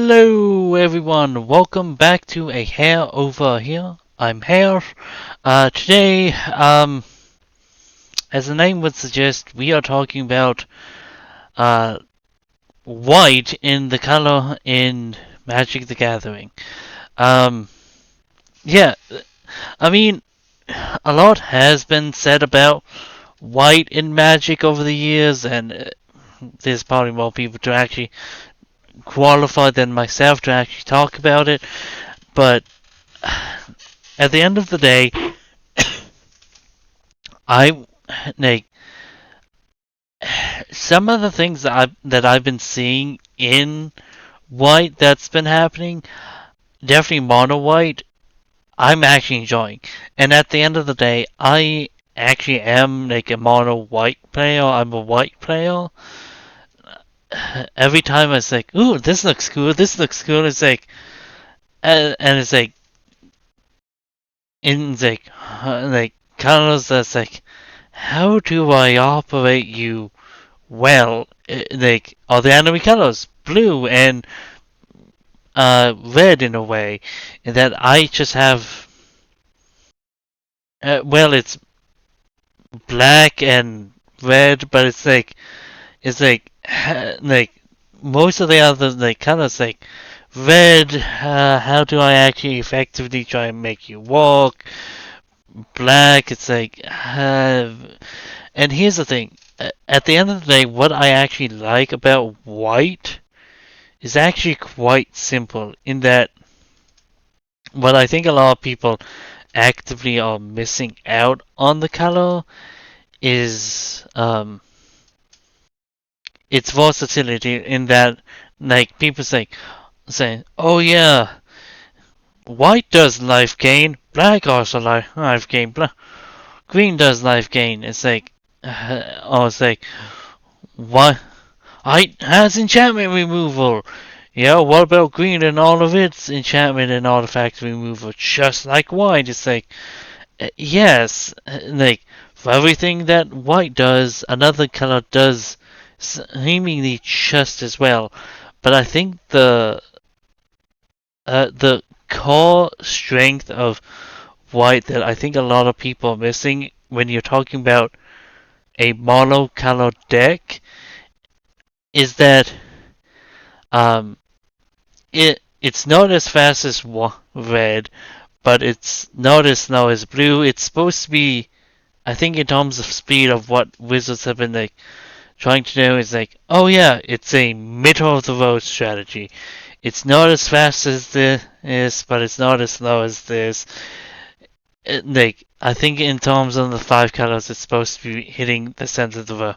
Hello everyone, welcome back to a Hare over here. I'm Hare. Today, as the name would suggest, we are talking about uh, white in the color in Magic the Gathering. Um, yeah, I mean, a lot has been said about white in Magic over the years, and there's probably more people to actually qualify than myself to actually talk about it. But at the end of the day, I like some of the things that I've been seeing in white that's been happening. Definitely mono white. I'm actually enjoying, and at the end of the day, I actually am like a mono white player. I'm a white player. Every time I say, "Ooh, this looks cool. This looks cool," it's like, and it's like colors that's like, how do I operate you well? Like, are the enemy colors blue and red in a way, and that I just have. Well, it's black and red, but it's like like most of the other like colors like red. How do I actually effectively try and make you walk? Black. It's like. And here's the thing. At the end of the day, what I actually like about white is actually quite simple in that what I think a lot of people actively are missing out on the color is its versatility in that like people say oh yeah, white does life gain, black also life gain, green does life gain. It's like oh, it's like what white has enchantment removal. Yeah, what about green and all of its enchantment and artifact removal? Just like white. It's like, yes, like, for everything that white does, another color does seemingly just as well. But I think the core strength of white that I think a lot of people are missing when you're talking about a mono-color deck is that um, it's not as fast as red, but it's not as slow as blue. It's supposed to be, I think, in terms of speed of what Wizards have been like trying to do is like, oh yeah, it's a middle of the road strategy. It's not as fast as this, but it's not as slow as this. Like, I think in terms of the five colors, it's supposed to be hitting the center of the road.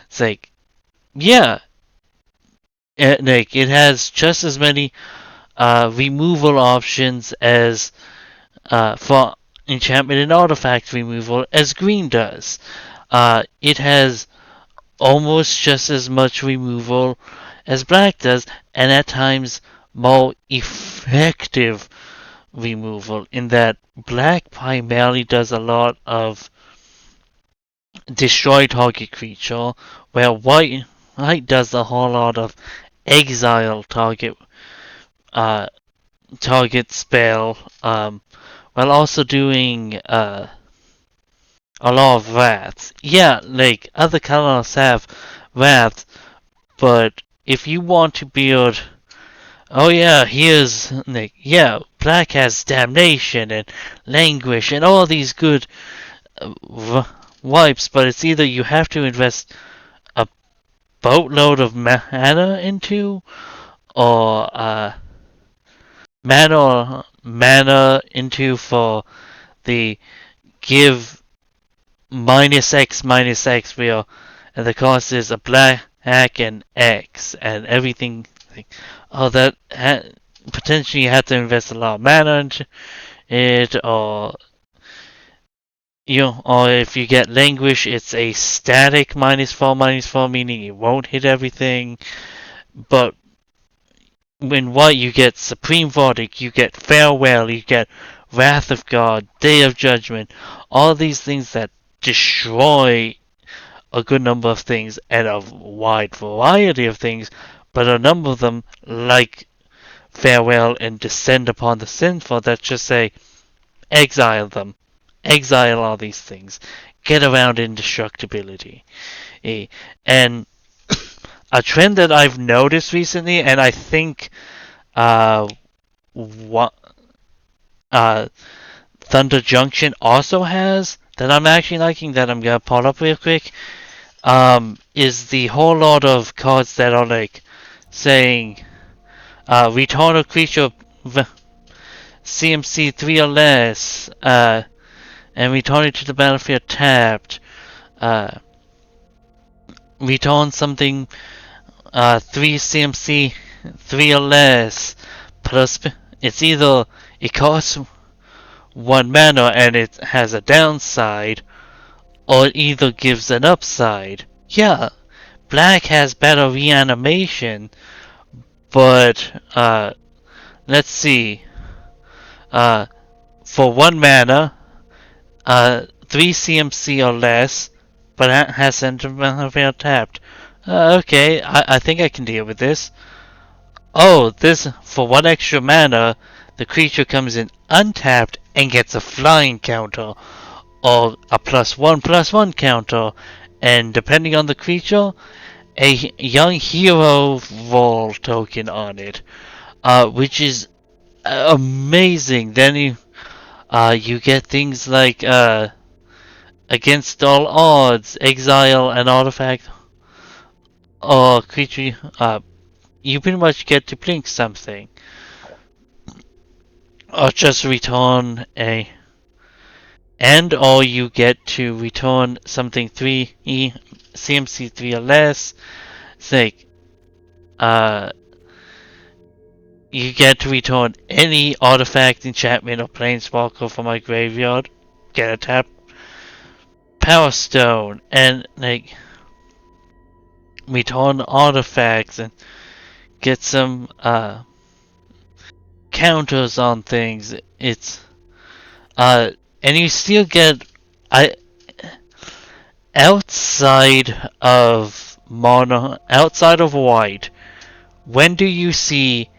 It's like, yeah, like it has just as many removal options as for enchantment and artifact removal as green does. It has almost just as much removal as black does, and at times more effective removal, in that black primarily does a lot of destroy target creature, where white does a whole lot of exile uh, target spell, while also doing a lot of wraths. Yeah, like other colors have wraths, but if you want to build, oh yeah, here's like yeah, black has damnation and languish and all these good wipes, but it's either you have to invest a boatload of mana into, or mana into for the give minus X wheel, and the cost is a black and X, and everything. Oh, that potentially you have to invest a lot of mana into it, or or if you get languish, it's a static minus four, meaning it won't hit everything. But in white, you get Supreme Verdict, you get Farewell, you get Wrath of God, Day of Judgment, all these things that destroy a good number of things and a wide variety of things, but a number of them, like farewell and descend upon the sinful that just say, exile them. Exile all these things. Get around indestructibility. And a trend that I've noticed recently, and I think uh, what Thunder Junction also has, that I'm actually liking, that I'm gonna pull up real quick, is the whole lot of cards that are like saying, return a creature CMC 3 or less, and return it to the battlefield tapped. Uh, Return something 3 CMC 3 or less. Plus, it's either it costs 1 mana and it has a downside, or it either gives an upside. Yeah, black has better reanimation, but let's see. Uh, for 1 mana, 3 CMC or less, but has sentimental fail tapped. Okay, I think I can deal with this. Oh, this, for 1 extra mana, the creature comes in untapped and gets a flying counter, or a +1/+1 counter, and depending on the creature, a young hero roll token on it, which is amazing. Then you get things like against all odds, exile an artifact or creature. You pretty much get to blink something, or just return a, and or you get to return something 3 CMC 3 or less. It's like you get to return any artifact, enchantment, or planeswalker from my graveyard. Get a tap Power Stone, and like return artifacts and get some counters on things. It's and you still get I outside of mono, outside of white. When do you see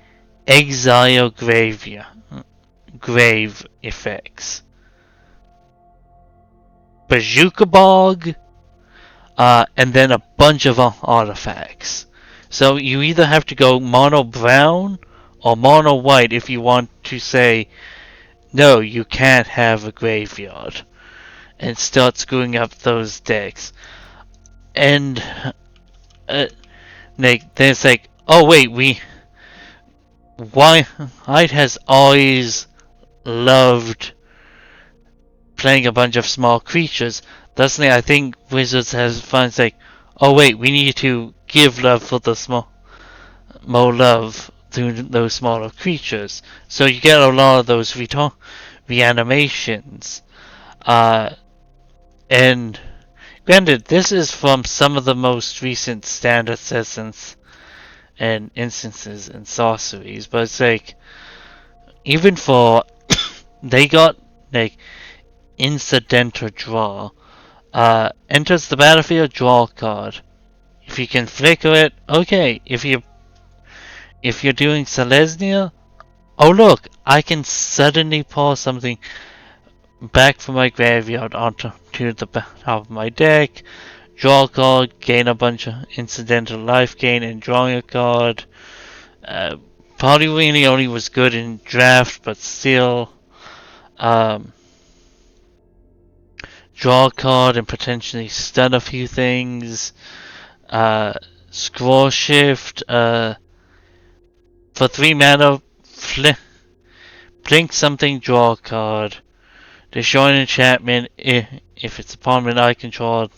exile grave effects? Bazooka Bog, and then a bunch of artifacts. So you either have to go mono brown or mono white if you want to say, no, you can't have a graveyard, and start screwing up those decks. And then it's like, oh wait, White has always loved playing a bunch of small creatures. Thusly, I think Wizards has found like, oh wait, we need to give love for the more love through those smaller creatures. So you get a lot of those reanimations. And granted, this is from some of the most recent standard sessions and instances and sorceries, but it's like, even for they got like incidental draw. Enters the battlefield, draw a card. If you can flicker it, okay. If you're doing Selesnya, oh look, I can suddenly pull something back from my graveyard onto the top of my deck. Draw a card, gain a bunch of incidental life gain, and drawing a card. Probably really only was good in draft, but still. Draw a card and potentially stun a few things. Scroll shift. For 3 mana, blink something, draw a card. Destroy an enchantment if it's a permanent I control.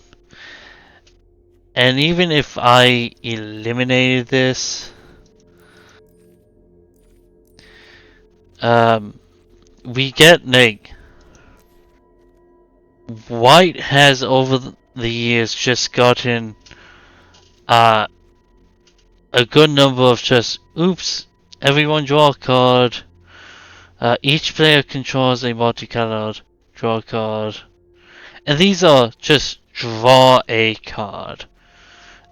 And even if I eliminated this, we get like, White has over the years just gotten a good number of just, oops, everyone draw a card. Each player controls a multicolored draw card. And these are just draw a card.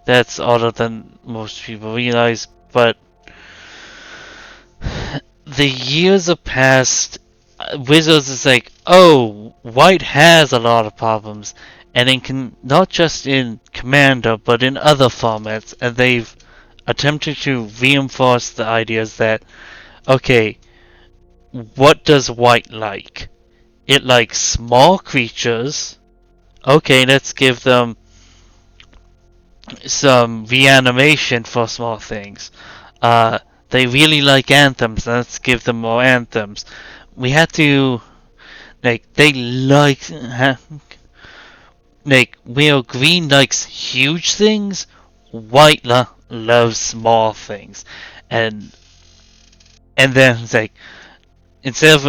That's other than most people realize, but the years have passed. Wizards is like, oh, white has a lot of problems, and not just in Commander, but in other formats, and they've attempted to reinforce the ideas that, okay, what does white like? It likes small creatures. Okay, let's give them some reanimation for small things. Uh, they really like anthems. Let's give them more anthems. We had to they like where green likes huge things, white loves small things, and then it's like instead of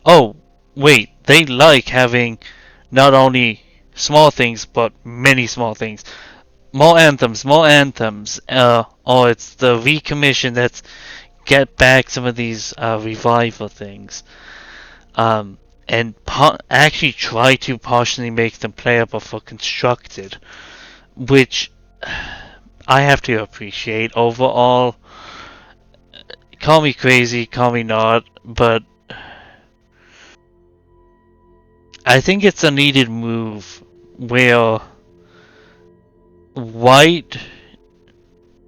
oh wait, they like having not only small things but many small things. More anthems, more anthems. Or it's the recommission that's get back some of these revival things. And actually try to partially make them playable for constructed, which I have to appreciate overall. Call me crazy, call me not, but I think it's a needed move where white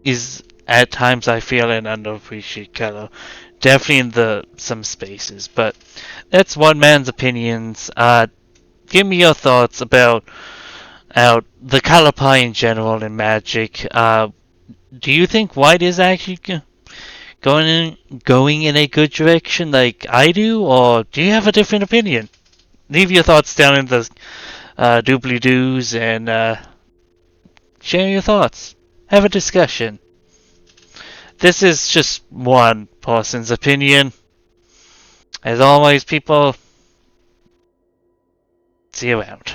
is at times I feel an underappreciated color. Definitely in some spaces, but that's one man's opinions. Give me your thoughts about the color pie in general in Magic. Do you think white is actually going in a good direction like I do, or do you have a different opinion? Leave your thoughts down in the doobly doos and share your thoughts. Have a discussion. This is just one person's opinion. As always, people, see you around.